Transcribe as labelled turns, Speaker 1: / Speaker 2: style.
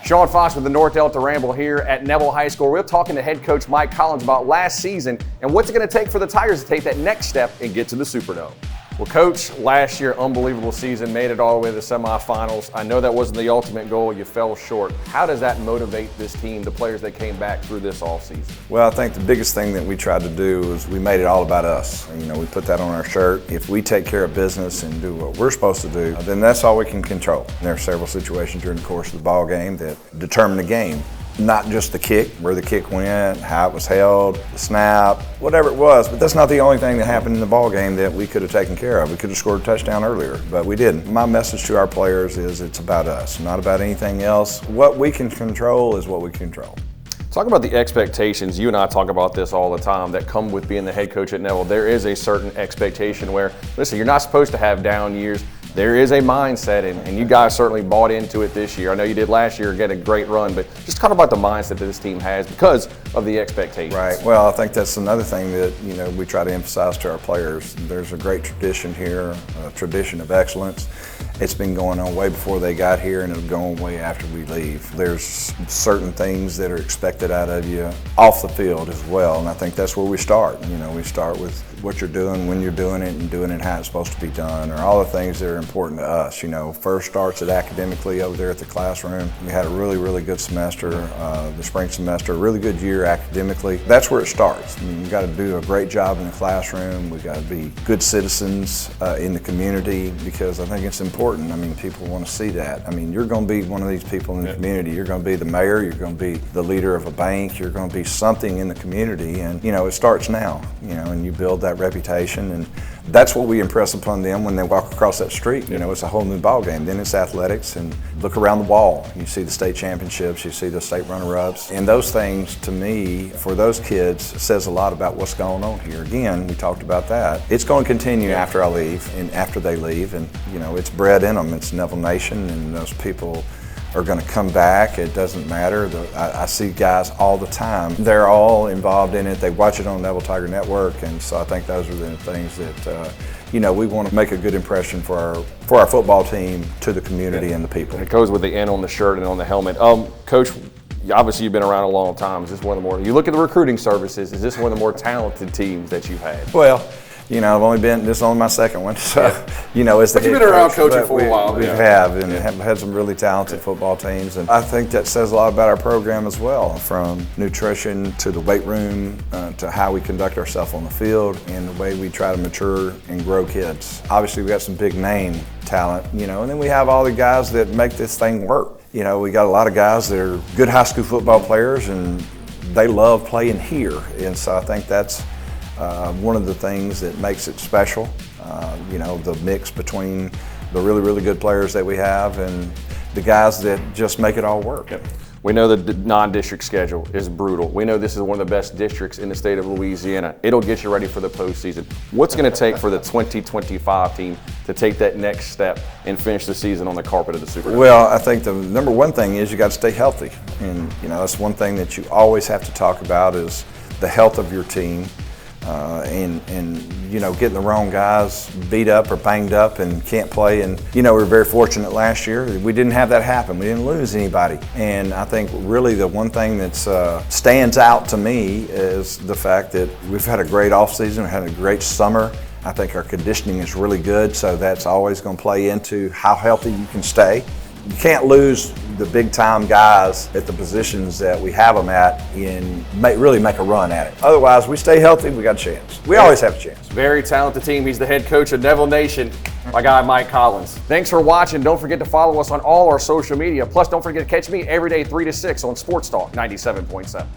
Speaker 1: Sean Fox with the North Delta Ramble here at Neville High School. We're talking to head coach Mike Collins about last season and what's it going to take for the Tigers to take that next step and get to the Superdome. Well, Coach, last year, unbelievable season, made it all the way to the semifinals. I know that wasn't the ultimate goal. You fell short. How does that motivate this team, the players that came back through this all season?
Speaker 2: Well, I think the biggest thing that we tried to do is we made it all about us. You know, we put that on our shirt. If we take care of business and do what we're supposed to do, then that's all we can control. And there are several situations during the course of the ball game that determine the game. Not just the kick, where the kick went, how it was held, the snap, whatever it was. But that's not the only thing that happened in the ball game that we could have taken care of. We could have scored a touchdown earlier, but we didn't. My message to our players is it's about us, not about anything else. What we can control is what we control.
Speaker 1: Talk about the expectations. You and I talk about this all the time that come with being the head coach at Neville. There is a certain expectation where, listen, you're not supposed to have down years. There is a mindset, and you guys certainly bought into it this year. I know you did last year, get a great run, but just talk about the mindset that this team has because of the expectations.
Speaker 2: Right. Well, I think that's another thing that we try to emphasize to our players. There's a great tradition here, a tradition of excellence. It's been going on way before they got here, and it'll go on way after we leave. There's certain things that are expected out of you off the field as well, and I think that's where we start. We start with what you're doing, when you're doing it, and doing it how it's supposed to be done, or all the things that are important to us. First starts at academically over there at the classroom. We had a really, really good semester, the spring semester, a really good year academically. That's where it starts. You've got to do a great job in the classroom. We've got to be good citizens in the community because I think it's important. People want to see that. You're going to be one of these people in the community. You're going to be the mayor. You're going to be the leader of a bank. You're going to be something in the community, and it starts now. And you build that reputation, and that's what we impress upon them when they walk across that street. It's a whole new ball game. Then it's athletics, and look around the wall. You see the state championships. You see the state runner-ups, and those things, to me, for those kids, says a lot about what's going on here. Again, we talked about that. It's going to continue after I leave and after they leave, and it's bred in them. It's Neville Nation, and those people are going to come back. It doesn't matter. I see guys all the time. They're all involved in it. They watch it on Neville Tiger Network, and so I think those are the things that we want to make a good impression for our football team to the community and the people.
Speaker 1: It goes with the N on the shirt and on the helmet. Coach, obviously you've been around a long time. Is this one of the more? You look at the recruiting services. Is this one of the more talented teams that you've had?
Speaker 2: Well, this is only my second one, so, as the
Speaker 1: But you've been around coaching for a while.
Speaker 2: We have had some really talented football teams, and I think that says a lot about our program as well, from nutrition to the weight room, to how we conduct ourselves on the field, and the way we try to mature and grow kids. Obviously, we got some big name talent, and then we have all the guys that make this thing work. We got a lot of guys that are good high school football players, and they love playing here, and so I think that's one of the things that makes it special, the mix between the really, really good players that we have and the guys that just make it all work.
Speaker 1: Yep. We know the non-district schedule is brutal. We know this is one of the best districts in the state of Louisiana. It'll get you ready for the postseason. What's going to take for the 2025 team to take that next step and finish the season on the carpet of the Super Bowl?
Speaker 2: Well, I think the number one thing is you got to stay healthy. And, that's one thing that you always have to talk about is the health of your team. Getting the wrong guys beat up or banged up and can't play. And, we were very fortunate last year. We didn't have that happen. We didn't lose anybody. And I think really the one thing that stands out to me is the fact that we've had a great offseason, we've had a great summer. I think our conditioning is really good, so that's always going to play into how healthy you can stay. You can't lose the big-time guys at the positions that we have them at and really make a run at it. Otherwise, we stay healthy, we got a chance. We always have a chance.
Speaker 1: Very talented team. He's the head coach of Neville Nation, my guy Mike Collins. Thanks for watching. Don't forget to follow us on all our social media. Plus, don't forget to catch me every day 3 to 6 on Sports Talk 97.7.